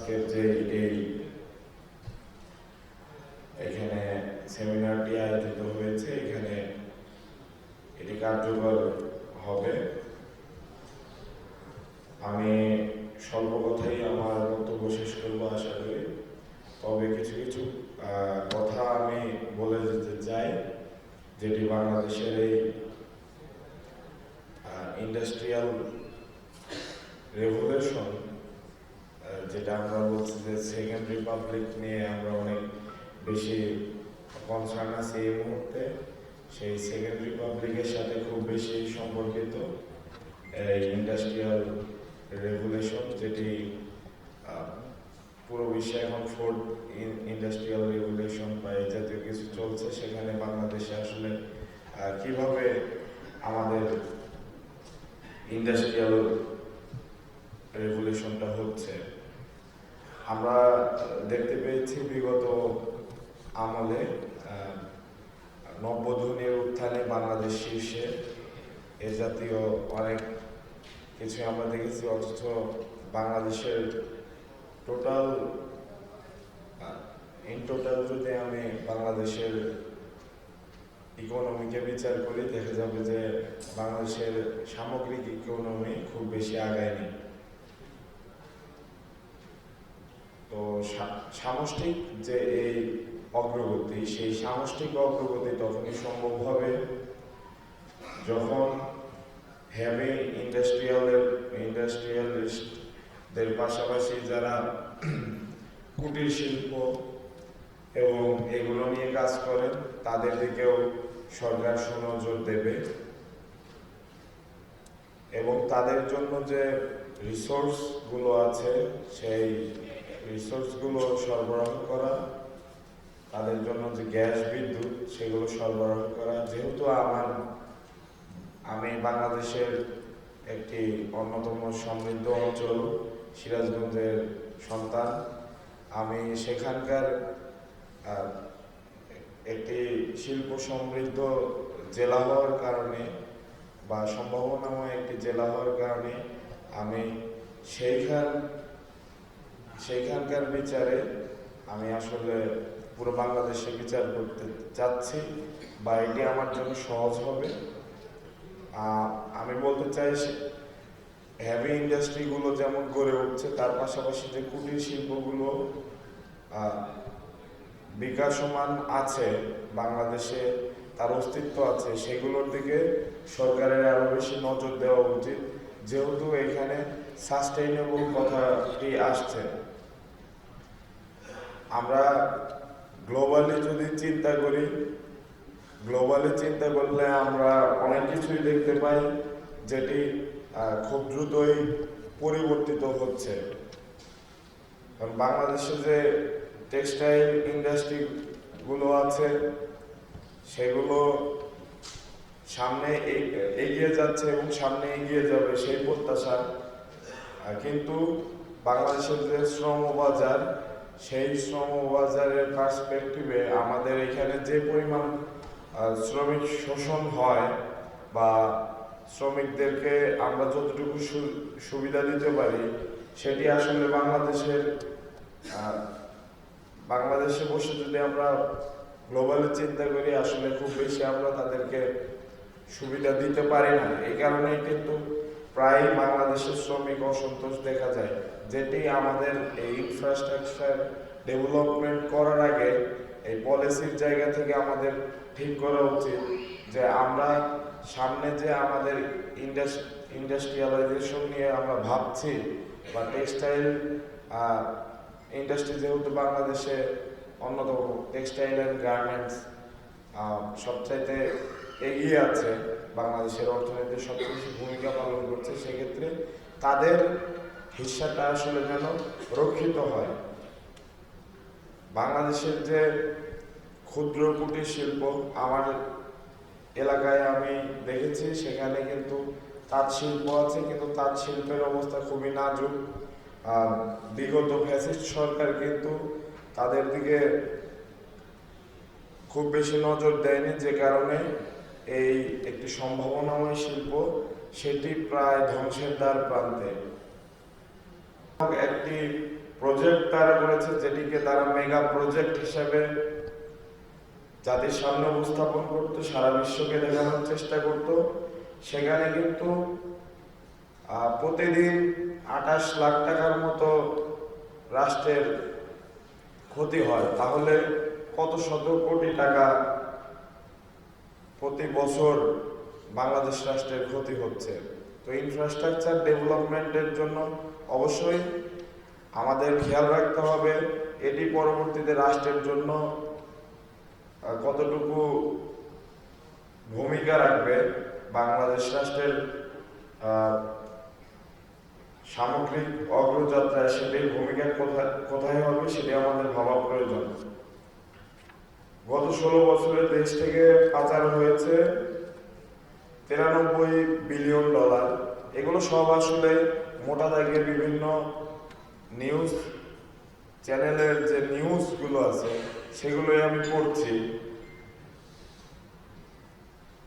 আজকের যে এখানে সেমিনারটি আয়োজিত হয়েছে, এখানে এটি কার্যকর হবে। আমি স্বল্প কথাই আমার বক্তব্য শেষ করবো আশা করি। তবে কিছু কিছু কথা আমি বলে যেতে চাই, যেটি বাংলাদেশের এই ইন্ডাস্ট্রিয়াল রেভলিউশন, যেটা আমরা বলছি যে সেকেন্ড রিপাবলিক নিয়ে আমরা অনেক বেশি কনসার্ন আছি এই মুহূর্তে। সেই সেকেন্ড রিপাবলিকের সাথে খুব বেশি সম্পর্কিত এই ইন্ডাস্ট্রিয়াল রেভলিউশন, যেটি পুরো বিশ্বে এখন ফোর্থ ইন্ডাস্ট্রিয়াল রেভলিউশন বা এই জাতীয় কিছু চলছে। সেখানে বাংলাদেশে আসলে কিভাবে আমাদের ইন্ডাস্ট্রিয়াল রেভলিউশনটা হচ্ছে, আমরা দেখতে পেয়েছি বিগত আমলে নব্যধনের উত্থানে বাংলাদেশ শীর্ষে এ জাতীয় অনেক কিছু আমরা দেখেছি। অথচ বাংলাদেশের টোটাল যদি আমি বাংলাদেশের ইকোনমিকে বিচার করি, দেখা যাবে যে বাংলাদেশের সামগ্রিক ইকোনমি খুব বেশি আগায়নি। তো সামষ্টিক যে এই অগ্রগতি, সেই সামষ্টিক অগ্রগতি তখনই সম্ভব হবে যখন হেভি ইন্ডাস্ট্রিয়ালিস্টদের পাশাপাশি যারা কুটির শিল্প এবং এগুলো নিয়ে কাজ করেন তাদের দিকেও সরকার সুনজর দেবে এবং তাদের জন্য যে রিসোর্সগুলো আছে সেই রিসোর্সগুলো সরবরাহ করা, তাদের জন্য যে গ্যাস বিদ্যুৎ সেগুলো সরবরাহ করা। যেহেতু আমি বাংলাদেশের একটি অন্যতম সমৃদ্ধ অঞ্চল সিরাজগঞ্জের সন্তান, আমি সেখানকার একটি শিল্প সমৃদ্ধ জেলা হওয়ার কারণে বা সম্ভাবনাময় একটি জেলা হওয়ার কারণে আমি সেইখানকার বিচারে আমি আসলে পুরো বাংলাদেশে বিচার করতে চাচ্ছি, বা এটি আমার জন্য সহজ হবে। আমি বলতে চাই হেভি ইন্ডাস্ট্রিগুলো যেমন গড়ে উঠছে, তার পাশাপাশি যে কুটির শিল্পগুলো বিকাশমান আছে বাংলাদেশে, তার অস্তিত্ব আছে, সেগুলোর দিকে সরকারের আরো বেশি নজর দেওয়া উচিত। যেহেতু এখানে সাস্টেইনেবল কথাটি আসছে, আমরা গ্লোবালি চিন্তা করলে আমরা অনেক কিছুই দেখতে পাই যেটি খুব দ্রুতই পরিবর্তিত হচ্ছে। কারণ বাংলাদেশে যে টেক্সটাইল ইন্ডাস্ট্রিগুলো আছে সেগুলো সামনে এগিয়ে যাচ্ছে এবং সামনে এগিয়ে যাবে সেই প্রত্যাশা। কিন্তু বাংলাদেশের যে শ্রমবাজার, সেই শ্রমবাজারের পার্সপেক্টিভে আমাদের এখানে যে পরিমাণ শ্রমিক শোষণ হয় বা শ্রমিকদেরকে আমরা যতটুকু সুবিধা দিতে পারি, সেটি আসলে বাংলাদেশে বসে যদি আমরা গ্লোবালি চিন্তা করি, আসলে খুব বেশি আমরা তাদেরকে সুবিধা দিতে পারি না। এই কারণেই কিন্তু প্রায় বাংলাদেশের শ্রমিক অসন্তোষ দেখা যায়, যেটি আমাদের এই ইনফ্রাস্ট্রাকচার ডেভেলপমেন্ট করার আগে এই পলিসির জায়গা থেকে আমাদের ঠিক করা উচিত যে আমরা সামনে যে আমাদের ইন্ডাস্ট্রিয়ালাইজেশন নিয়ে আমরা ভাবছি, বা টেক্সটাইল ইন্ডাস্ট্রি যেহেতু বাংলাদেশে অন্যতম, টেক্সটাইল অ্যান্ড গার্মেন্টস সবচাইতে এগিয়ে আছে, বাংলাদেশের অর্থনীতির সবচেয়ে বেশি ভূমিকা পালন করছে, সেক্ষেত্রে তাদের হিস্সাটা আসলে যেন রক্ষিত হয়। বাংলাদেশের যে ক্ষুদ্র কুটির শিল্প, আমার এলাকায় আমি দেখেছি সেখানে কিন্তু তাঁত শিল্প আছে, কিন্তু তাঁত শিল্পের অবস্থা খুবই নাজুক। বিগত ফ্যাসিস্ট সরকার কিন্তু তাদের দিকে খুব বেশি নজর দেয়নি, যে কারণে এই একটি সম্ভাবনাময় শিল্প সেটি প্রায় ধ্বংসের দ্বার প্রান্তে। একটি প্রজেক্ট তারা করেছে, যেটিকে তারা মেগা প্রজেক্ট হিসেবে জাতির সামনে উপস্থাপন করতো, সারা বিশ্বকে দেখানোর চেষ্টা করত। সেখানে কিন্তু প্রতিদিন 28 লাখ টাকার মতো রাষ্ট্রের ক্ষতি হয়। তাহলে কত শত কোটি টাকা প্রতি বছর বাংলাদেশ রাষ্ট্রের ক্ষতি হচ্ছে। তো ইনফ্রাস্ট্রাকচার ডেভেলপমেন্টের জন্য অবশ্যই আমাদের খেয়াল রাখতে হবে এটি পরবর্তীতে রাষ্ট্রের জন্য কতটুকু ভূমিকা রাখবে, বাংলাদেশ রাষ্ট্রের সামগ্রিক অগ্রযাত্রায় সেটির ভূমিকা কোথায় হবে সেটি আমাদের ভাবা প্রয়োজন। গত 16 বছরে দেশ থেকে পাচার হয়েছে 93 বিলিয়ন ডলার। এগুলো সব আসলে মোটা দাগে বিভিন্ন নিউজ চ্যানেলের যে নিউজগুলো আছে সেগুলোই আমি পড়ছি।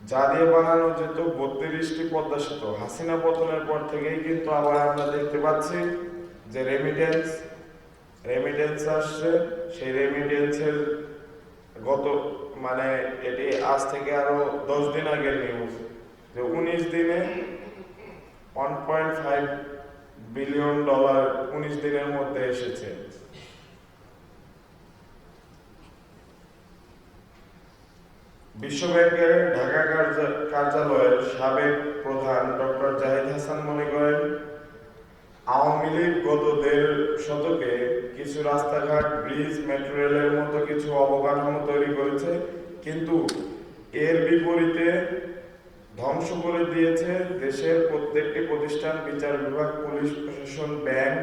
যা দিয়ে বানানো যেত 32টি পদ্মা সেতু, হাসিনা পতনের পর থেকেই কিন্তু আবার আমরা দেখতে পাচ্ছি যে রেমিটেন্স আসছে। সেই রেমিটেন্সের এটি আজ থেকে আরো 10 দিন আগের নিউজ যে 19 দিনে 1.5 বিলিয়ন ডলার 19 দিনের মধ্যে এসেছে। বিশ্বব্যাংকের ঢাকা কার্যালয়ের সাবেক প্রধান ডক্টর জাহিদ হাসান মনে করেন, আওয়ামী লীগ গত 1.5 শতকে কিছু রাস্তাঘাট, ব্রিজ, মেট্রো রেলের মতো কিছু অবকাঠামো তৈরি করেছে, কিন্তু এর বিপরীতে ধ্বংস করে দিয়েছে দেশের প্রত্যেকটি প্রতিষ্ঠান, বিচার বিভাগ, পুলিশ প্রশাসন, ব্যাংক,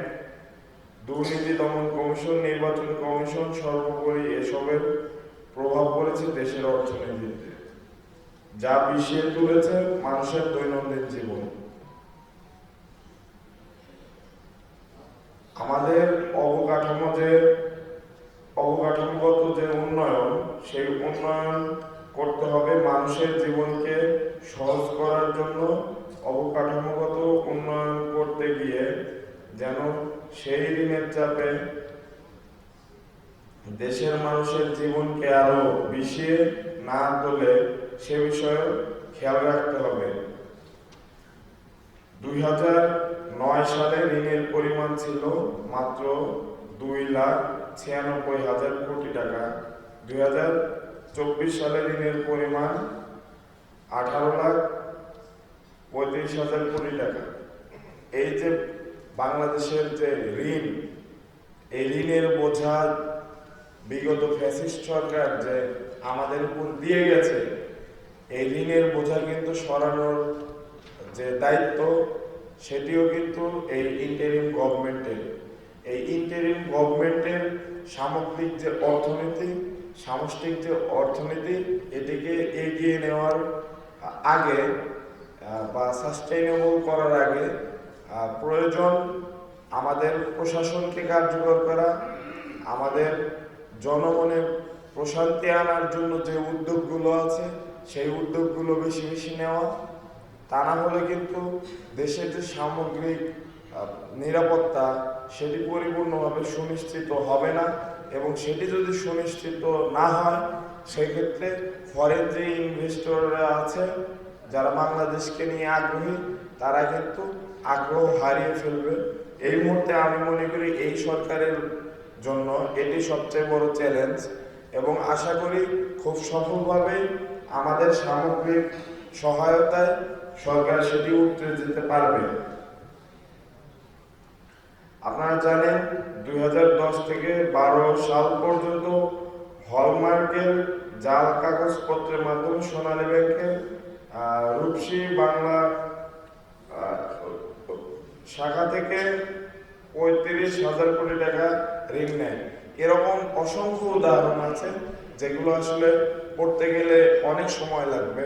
দুর্নীতি দমন কমিশন, নির্বাচন কমিশন। সর্বোপরি এসবের প্রভাব পড়েছে দেশের অর্থনীতিতে, যা বিষিয়ে তুলেছে মানুষের দৈনন্দিন জীবন। আমাদের অবকাঠামোগত যে উন্নয়ন, সেই উন্নয়ন করতে হবে মানুষের জীবনকে সহজ করার জন্য। অবকাঠামোগত উন্নয়ন করতে গিয়ে যেন সেই ঋণের চাপে দেশের মানুষের জীবনকে আরো বিষিয়ে না তোলে সে বিষয়ে খেয়াল রাখতে হবে। 2009 সালে ঋণের পরিমাণ ছিল মাত্র 2,96,000 কোটি টাকা। 2024 সালে ঋণের পরিমাণ 18,35,000 কোটি টাকা। এই যে বাংলাদেশের যে ঋণ, এই ঋণের বোঝা বিগত ফ্যাসিস্ট সরকার যে আমাদের উপর দিয়ে গেছে, এই ঋণের বোঝা কিন্তু সরানোর যে দায়িত্ব সেটিও কিন্তু এই ইন্টারিম গভর্নমেন্টের। এই ইন্টারিম গভর্নমেন্টের সামগ্রিক যে সামষ্টিক যে অর্থনীতি, এটিকে এগিয়ে নেওয়ার আগে বা সাস্টেইনেবল করার আগে প্রয়োজন আমাদের প্রশাসনকে কার্যকর করা, আমাদের জনমনে প্রশান্তি আনার জন্য যে উদ্যোগগুলো আছে সেই উদ্যোগগুলো বেশি বেশি নেওয়া। তা না হলে কিন্তু দেশের যে সামগ্রিক নিরাপত্তা সেটি পরিপূর্ণভাবে সুনিশ্চিত হবে না, এবং সেটি যদি সুনিশ্চিত না হয় সেক্ষেত্রে ফরেন যে ইনভেস্টররা আছে যারা বাংলাদেশকে নিয়ে আগ্রহী, তারা কিন্তু আগ্রহ হারিয়ে ফেলবে। এই মুহূর্তে আমি মনে করি এই সরকারের জন্য এটি সবচেয়ে বড় চ্যালেঞ্জ, এবং আশা করি খুব সফলভাবে আমাদের সামগ্রিক সহায়তায় সরকার সেটি উঠতে যেতে পারবে। আপনারা জানেন 2010 থেকে 12 সাল পর্যন্ত হলমার্কের জাল কাগজপত্রের মাধ্যমে সোনালী ব্যাংকের রূপসী বাংলা শাখা থেকে 35,000 কোটি টাকা ঋণ নেয়। এরকম অসংখ্য উদাহরণ আছে যেগুলো আসলে পড়তে গেলে অনেক সময় লাগবে।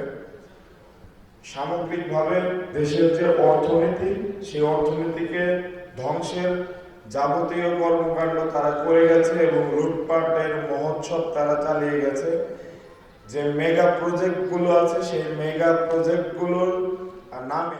সামগ্রিকভাবে দেশের যে অর্থনীতি, সেই অর্থনীতিকে ধ্বংসের যাবতীয় কর্মকাণ্ড তারা করে গেছে এবং লুটপাটের মহোৎসব তারা চালিয়ে গেছে। যে মেগা প্রজেক্টগুলো আছে সেই মেগা প্রজেক্টগুলোর নামে